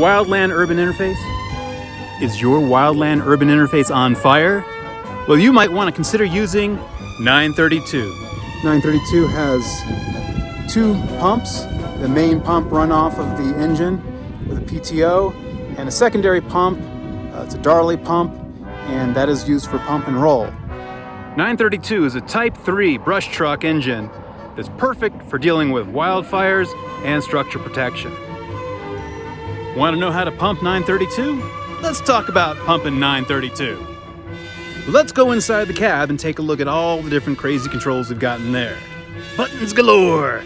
wildland urban interface? Is your wildland urban interface on fire? Well, you might want to consider using 932. 932 has two pumps. The main pump run off of the engine with a PTO, and a secondary pump. It's a Darley pump, and that is used for pump and roll. 932 is a Type 3 brush truck engine that's perfect for dealing with wildfires and structure protection. Want to know how to pump 932? Let's talk about pumping 932. Let's go inside the cab and take a look at all the different crazy controls we've got in there. Buttons galore!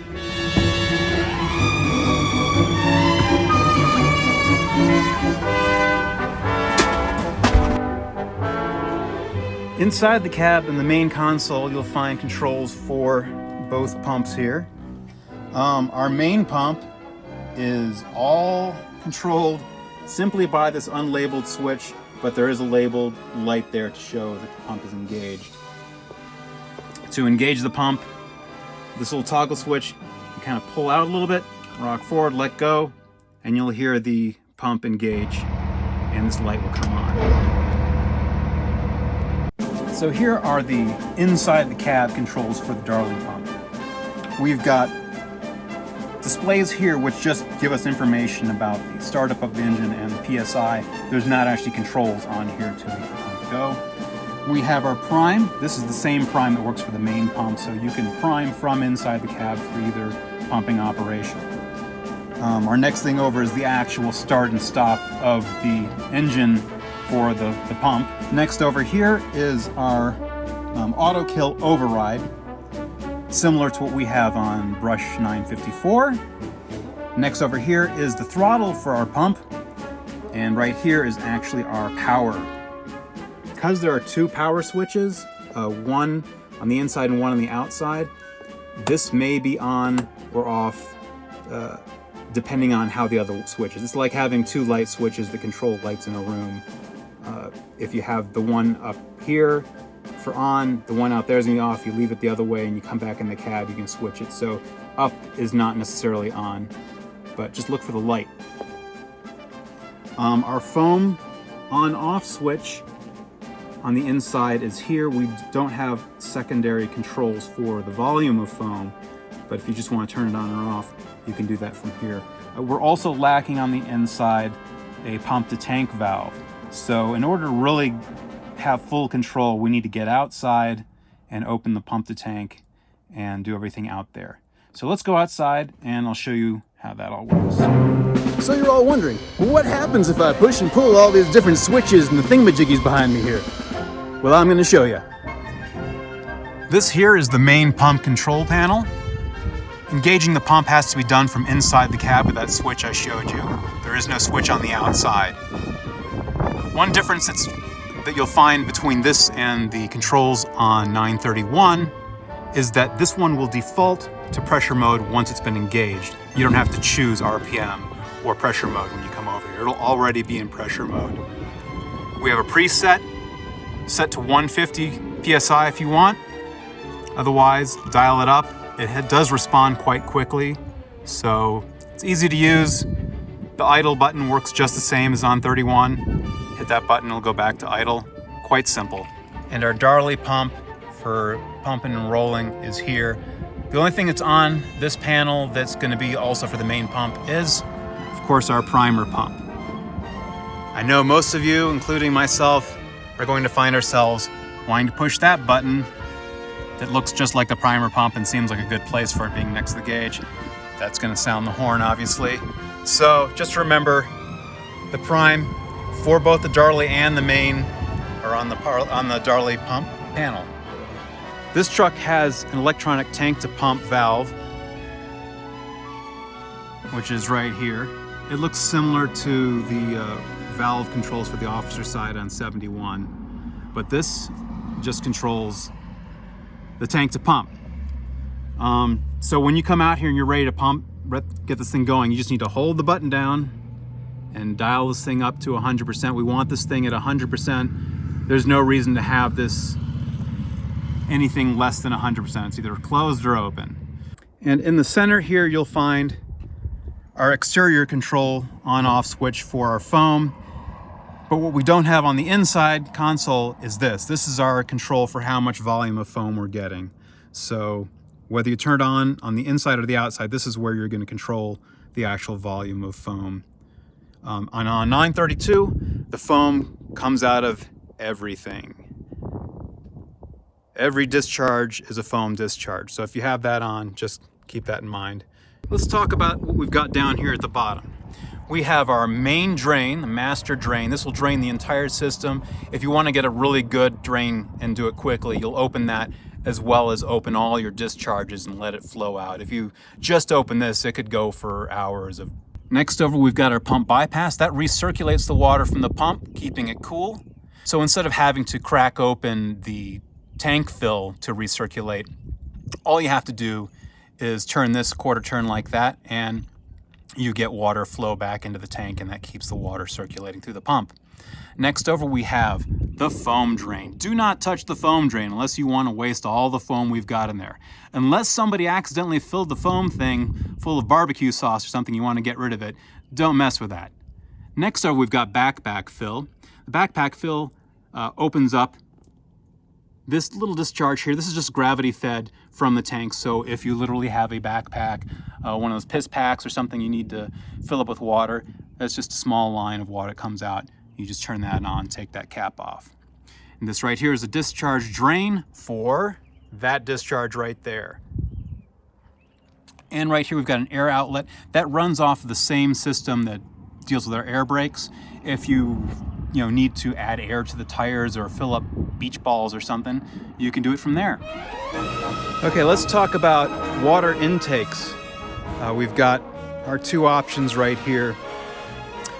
Inside the cab in the main console, you'll find controls for both pumps here. Our main pump is all controlled simply by this unlabeled switch, but there is a labeled light there to show that the pump is engaged. To engage the pump, this little toggle switch, you kind of pull out a little bit, rock forward, let go, and you'll hear the pump engage, and this light will come on. So here are the inside the cab controls for the Darley pump. We've got displays here which just give us information about the startup of the engine and the PSI. There's not actually controls on here to make the pump go. We have our prime. This is the same prime that works for the main pump, so you can prime from inside the cab for either pumping operation. Our next thing over is the actual start and stop of the engine for the pump. Next over here is our auto kill override, similar to what we have on brush 954. Next over here is the throttle for our pump, and right here is actually our power. Because there are two power switches, one on the inside and one on the outside, this may be on or off depending on how the other switches. It's like having two light switches that control lights in a room. If you have the one up here for on, the one out there is going to be off, you leave it the other way and you come back in the cab, you can switch it. So up is not necessarily on, but just look for the light. Our foam on-off switch on the inside is here. We don't have secondary controls for the volume of foam, but if you just want to turn it on or off, you can do that from here. We're also lacking on the inside a pump to tank valve. So in order to really have full control, we need to get outside and open the pump to tank and do everything out there. So let's go outside and I'll show you how that all works. So you're all wondering, well, what happens if I push and pull all these different switches and the thingamajiggies behind me here? Well, I'm going to show you. This here is the main pump control panel. Engaging the pump has to be done from inside the cab with that switch I showed you. There is no switch on the outside. One difference that you'll find between this and the controls on 931 is that this one will default to pressure mode once it's been engaged. You don't have to choose RPM or pressure mode when you come over here. It'll already be in pressure mode. We have a preset set to 150 PSI if you want. Otherwise, dial it up. It does respond quite quickly, so it's easy to use. The idle button works just the same as on 31. Hit that button, it'll go back to idle. Quite simple. And our Darley pump for pumping and rolling is here. The only thing that's on this panel that's going to be also for the main pump is, of course, our primer pump. I know most of you, including myself, are going to find ourselves wanting to push that button that looks just like the primer pump and seems like a good place for it being next to the gauge. That's going to sound the horn, obviously. So just remember, the prime for both the Darley and the main are on the Darley pump panel. This truck has an electronic tank to pump valve, which is right here. It looks similar to the valve controls for the officer side on 71, but this just controls the tank to pump. So when you come out here and you're ready to pump, get this thing going, you just need to hold the button down and dial this thing up to 100%. We want this thing at 100%. There's no reason to have this anything less than 100%. It's either closed or open. And in the center here, you'll find our exterior control on-off switch for our foam. But what we don't have on the inside console is this. This is our control for how much volume of foam we're getting. So whether you turn it on the inside or the outside, this is where you're going to control the actual volume of foam. On 932, the foam comes out of everything. Every discharge is a foam discharge. So if you have that on, just keep that in mind. Let's talk about what we've got down here at the bottom. We have our main drain, the master drain. This will drain the entire system. If you want to get a really good drain and do it quickly, you'll open that as well as open all your discharges and let it flow out. If you just open this, it could go for hours. Next over, we've got our pump bypass. That recirculates the water from the pump, keeping it cool. So instead of having to crack open the tank fill to recirculate, all you have to do is turn this quarter turn like that, and you get water flow back into the tank, and that keeps the water circulating through the pump. Next over, we have the foam drain. Do not touch the foam drain unless you want to waste all the foam we've got in there. Unless somebody accidentally filled the foam thing full of barbecue sauce or something, you want to get rid of it, don't mess with that. Next over, we've got backpack fill. The backpack fill opens up this little discharge here. This is just gravity fed from the tank. So if you literally have a backpack, one of those piss packs or something you need to fill up with water, that's just a small line of water that comes out. You just turn that on, take that cap off. And this right here is a discharge drain for that discharge right there. And right here we've got an air outlet that runs off of the same system that deals with our air brakes. If you need to add air to the tires or fill up beach balls or something, you can do it from there. Okay, let's talk about water intakes. We've got our two options right here.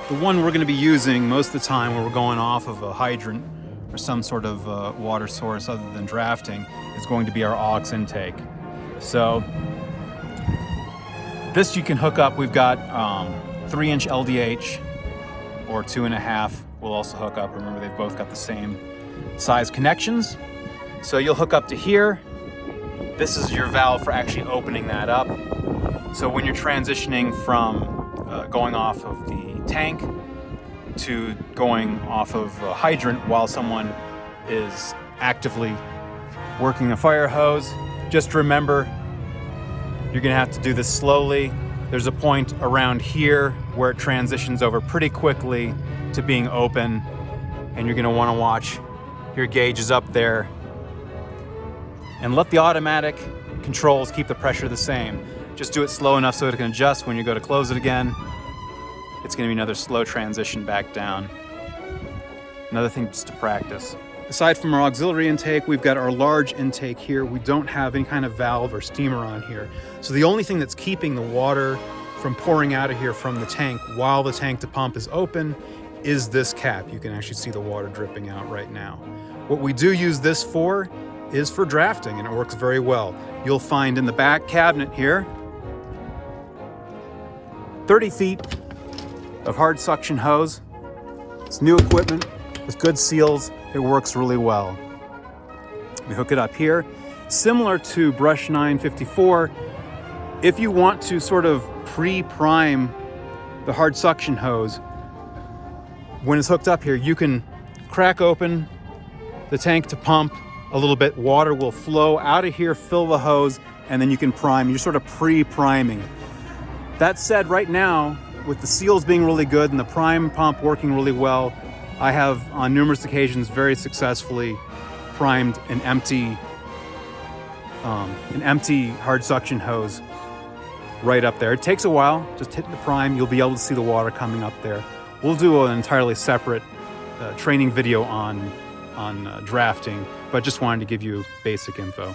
The one we're going to be using most of the time when we're going off of a hydrant or some sort of water source other than drafting is going to be our aux intake. So this you can hook up. We've got 3-inch LDH or 2.5. We'll also hook up. Remember, they've both got the same size connections. So you'll hook up to here. This is your valve for actually opening that up. So when you're transitioning from going off of the tank to going off of a hydrant while someone is actively working a fire hose, just remember you're gonna have to do this slowly. There's a point around here where it transitions over pretty quickly to being open, and you're gonna wanna watch your gauges up there and let the automatic controls keep the pressure the same. Just do it slow enough so it can adjust when you go to close it again. It's gonna be another slow transition back down. Another thing just to practice. Aside from our auxiliary intake, we've got our large intake here. We don't have any kind of valve or steamer on here. So the only thing that's keeping the water from pouring out of here from the tank while the tank to pump is open is this cap. You can actually see the water dripping out right now. What we do use this for is for drafting, and it works very well. You'll find in the back cabinet here 30 feet of hard suction hose. It's new equipment with good seals. It works really well. We hook it up here. Similar to brush 954, if you want to sort of pre-prime the hard suction hose, when it's hooked up here, you can crack open the tank to pump a little bit. Water will flow out of here, fill the hose, and then you can prime. You're sort of pre-priming. That said, right now, with the seals being really good and the prime pump working really well, I have on numerous occasions very successfully primed an empty hard suction hose right up there. It takes a while, just hit the prime, you'll be able to see the water coming up there. We'll do an entirely separate training video on drafting, but just wanted to give you basic info.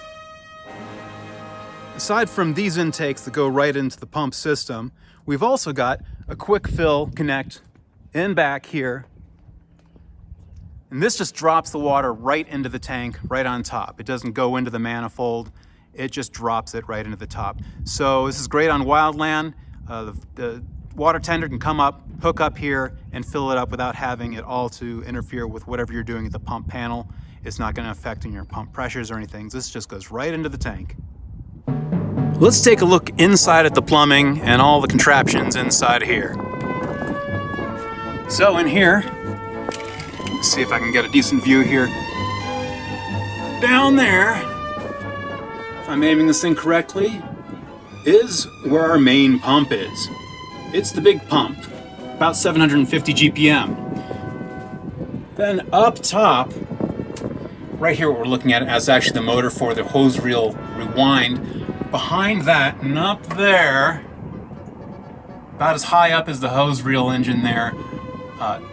Aside from these intakes that go right into the pump system, we've also got a quick fill connect in back here. And this just drops the water right into the tank, right on top. It doesn't go into the manifold. It just drops it right into the top. So this is great on wildland. The water tender can come up, hook up here, and fill it up without having it all to interfere with whatever you're doing at the pump panel. It's not going to affect your pump pressures or anything. This just goes right into the tank. Let's take a look inside at the plumbing and all the contraptions inside here. So in here, let's see if I can get a decent view here. Down there, if I'm aiming this thing correctly, is where our main pump is. It's the big pump, about 750 GPM. Then up top, right here what we're looking at is actually the motor for the hose reel rewind. Behind that and up there, about as high up as the hose reel engine there,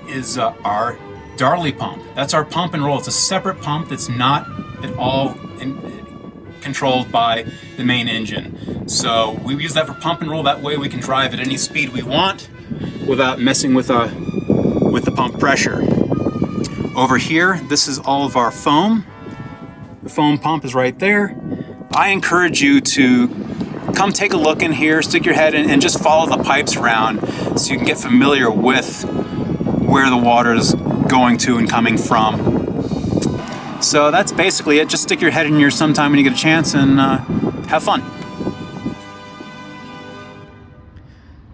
is our Darley pump. That's our pump and roll. It's a separate pump that's not at all controlled by the main engine. So we use that for pump and roll. That way we can drive at any speed we want without messing with the pump pressure. Over here, this is all of our foam. The foam pump is right there. I encourage you to come take a look in here, stick your head in, and just follow the pipes around so you can get familiar with where the water is going to and coming from. So that's basically it. Just stick your head in here sometime when you get a chance and have fun.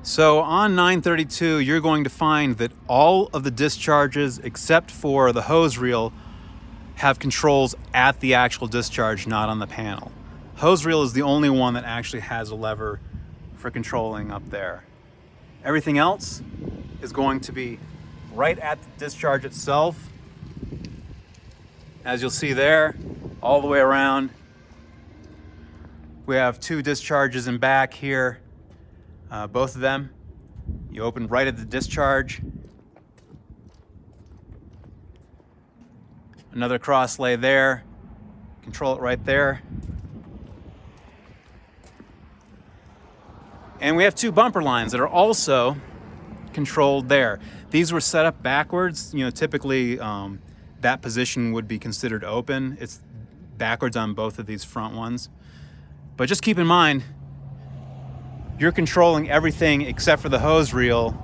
So on 932, you're going to find that all of the discharges except for the hose reel have controls at the actual discharge, not on the panel. Hose reel is the only one that actually has a lever for controlling up there. Everything else is going to be right at the discharge itself. As you'll see there, all the way around. We have two discharges in back here, both of them. You open right at the discharge. Another cross lay there. Control it right there. And we have two bumper lines that are also controlled there. These were set up backwards. You know, typically that position would be considered open. It's backwards on both of these front ones. But just keep in mind, you're controlling everything except for the hose reel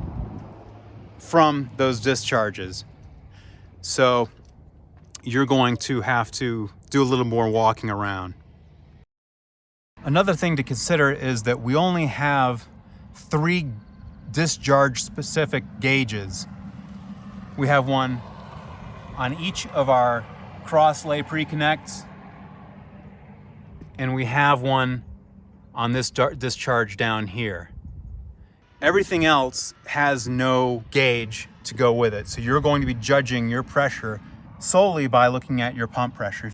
from those discharges. So you're going to have to do a little more walking around. Another thing to consider is that we only have 3 discharge specific gauges. We have one on each of our cross lay pre-connects, and we have one on this discharge down here. Everything else has no gauge to go with it, so you're going to be judging your pressure solely by looking at your pump pressure.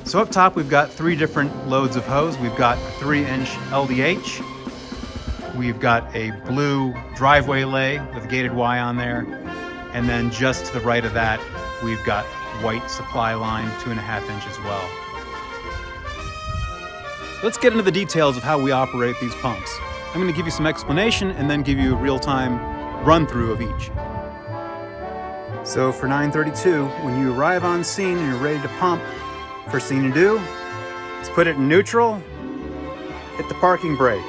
So up top we've got 3 different loads of hose. We've got a 3-inch LDH. We've got a blue driveway lay with a gated Y on there. And then just to the right of that, we've got white supply line, 2.5 inch as well. Let's get into the details of how we operate these pumps. I'm going to give you some explanation and then give you a real-time run-through of each. So for 932, when you arrive on scene and you're ready to pump, first thing you do is put it in neutral, hit the parking brake.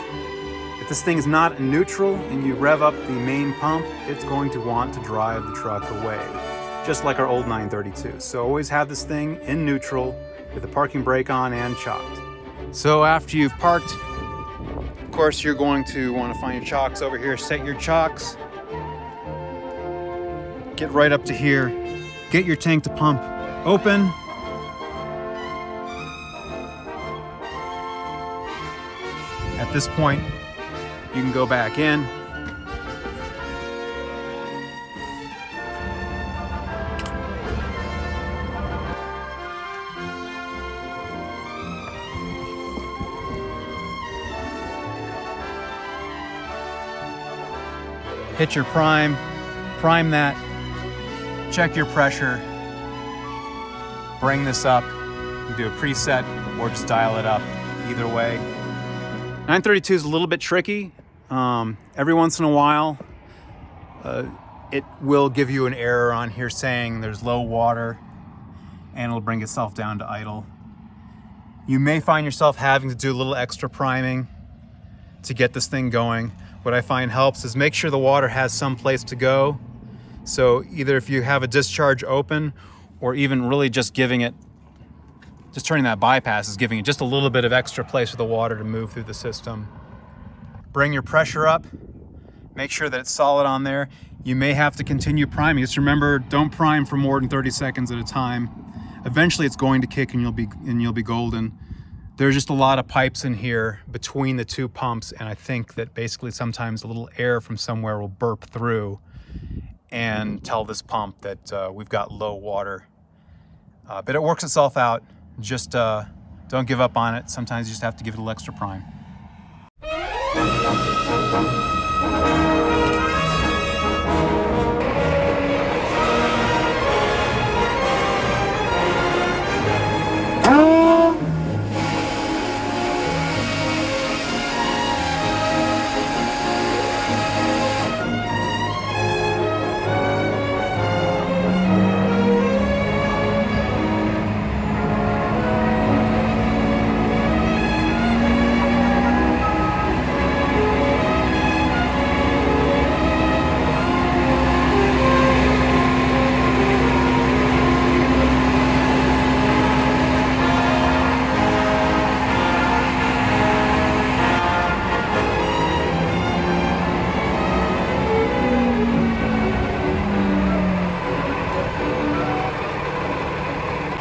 If this thing is not in neutral and you rev up the main pump, it's going to want to drive the truck away, just like our old 932. So always have this thing in neutral with the parking brake on and chocked. So after you've parked, of course you're going to want to find your chocks over here, set your chocks, get right up to here, get your tank to pump open. At this point, you can go back in. Hit your prime that, check your pressure, bring this up, you do a preset or just dial it up, either way. 932 is a little bit tricky. Every once in a while, it will give you an error on here saying there's low water and it'll bring itself down to idle. You may find yourself having to do a little extra priming to get this thing going. What I find helps is make sure the water has some place to go. So either if you have a discharge open or even really just giving it Just turning that bypass is giving it just a little bit of extra place for the water to move through the system. Bring your pressure up. Make sure that it's solid on there. You may have to continue priming. Just remember, don't prime for more than 30 seconds at a time. Eventually it's going to kick and you'll be golden. There's just a lot of pipes in here between the two pumps, and I think that basically sometimes a little air from somewhere will burp through and tell this pump that we've got low water. But it works itself out. Just don't give up on it. Sometimes you just have to give it a little extra prime.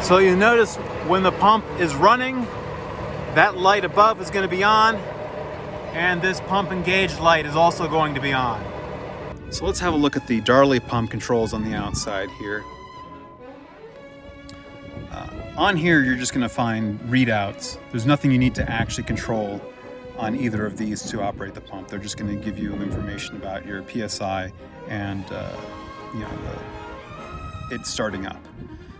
So you notice when the pump is running, that light above is going to be on, and this pump engaged light is also going to be on. So let's have a look at the Darley pump controls on the outside here. On here, you're just going to find readouts. There's nothing you need to actually control on either of these to operate the pump. They're just going to give you information about your PSI and it's starting up.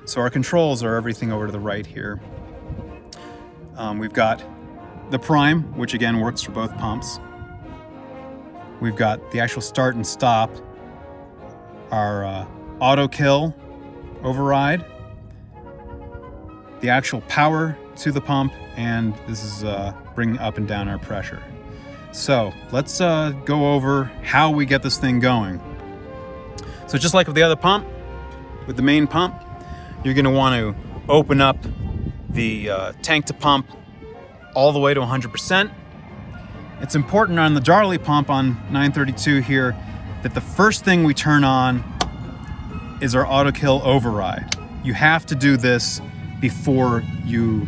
So our controls are everything over to the right here. We've got the prime, which again works for both pumps. We've got the actual start and stop, our auto kill override, the actual power to the pump, and this is bringing up and down our pressure. So let's go over how we get this thing going. So just like with the other pump, with the main pump, you're going to want to open up the tank to pump all the way to 100%. It's important on the Darley pump on 932 here that the first thing we turn on is our auto kill override. You have to do this before you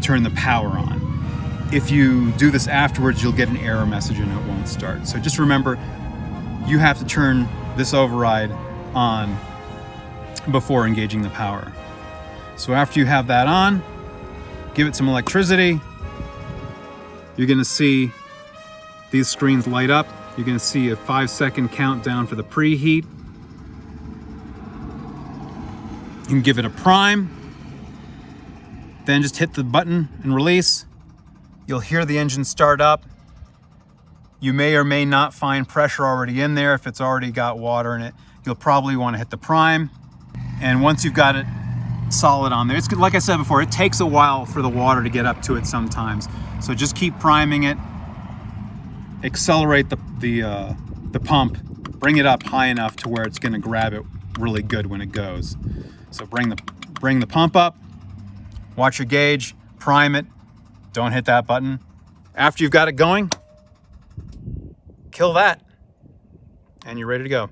turn the power on. If you do this afterwards, you'll get an error message and it won't start. So just remember, you have to turn this override on before engaging the power. So after you have that on, give it some electricity. You're going to see these screens light up. You're going to see a 5-second countdown for the preheat. You can give it a prime, then just hit the button and release. You'll hear the engine start up. You may or may not find pressure already in there. If it's already got water in it, you'll probably want to hit the prime. And once you've got it solid on there, it's like I said before, it takes a while for the water to get up to it sometimes. So just keep priming it, accelerate the pump, bring it up high enough to where it's going to grab it really good when it goes. So bring the pump up, watch your gauge, prime it, don't hit that button. After you've got it going, kill that, and you're ready to go.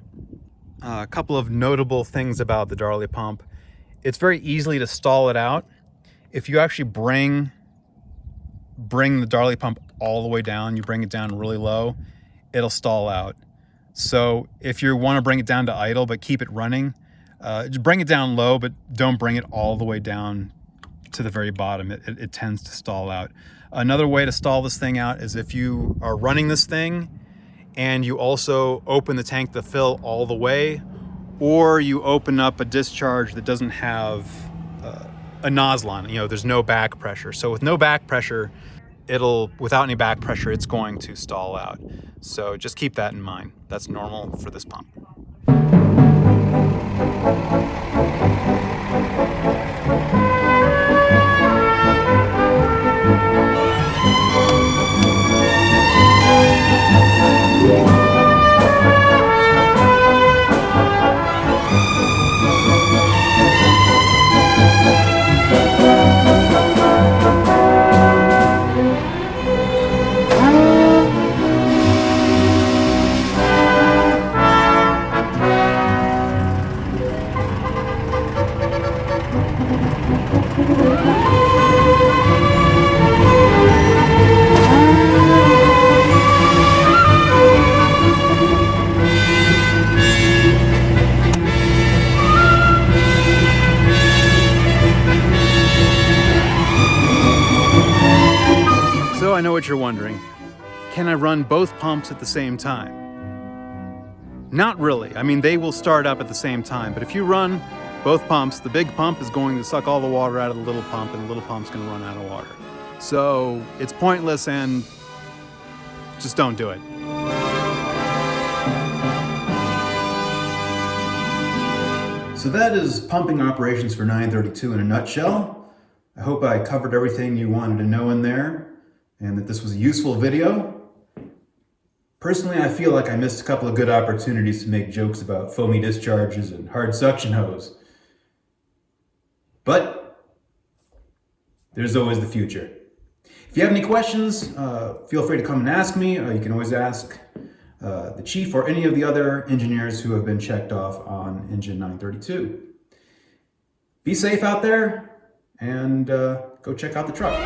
A couple of notable things about the Darley pump. It's very easily to stall it out. If you actually bring the Darley pump all the way down, you bring it down really low, it'll stall out. So if you want to bring it down to idle but keep it running, just bring it down low, but don't bring it all the way down to the very bottom. It tends to stall out. Another way to stall this thing out is if you are running this thing and you also open the tank to fill all the way, or you open up a discharge that doesn't have a nozzle on it. There's no back pressure. So with no back pressure, without any back pressure, it's going to stall out. So just keep that in mind. That's normal for this pump. know what you're wondering. Can I run both pumps at the same time? Not really. I mean, they will start up at the same time, but if you run both pumps, the big pump is going to suck all the water out of the little pump, and the little pump's going to run out of water. So it's pointless, and just don't do it. So that is pumping operations for 932 in a nutshell. I hope I covered everything you wanted to know in there, and that this was a useful video. Personally, I feel like I missed a couple of good opportunities to make jokes about foamy discharges and hard suction hose. But there's always the future. If you have any questions, feel free to come and ask me. You can always ask the chief or any of the other engineers who have been checked off on engine 932. Be safe out there, and go check out the truck.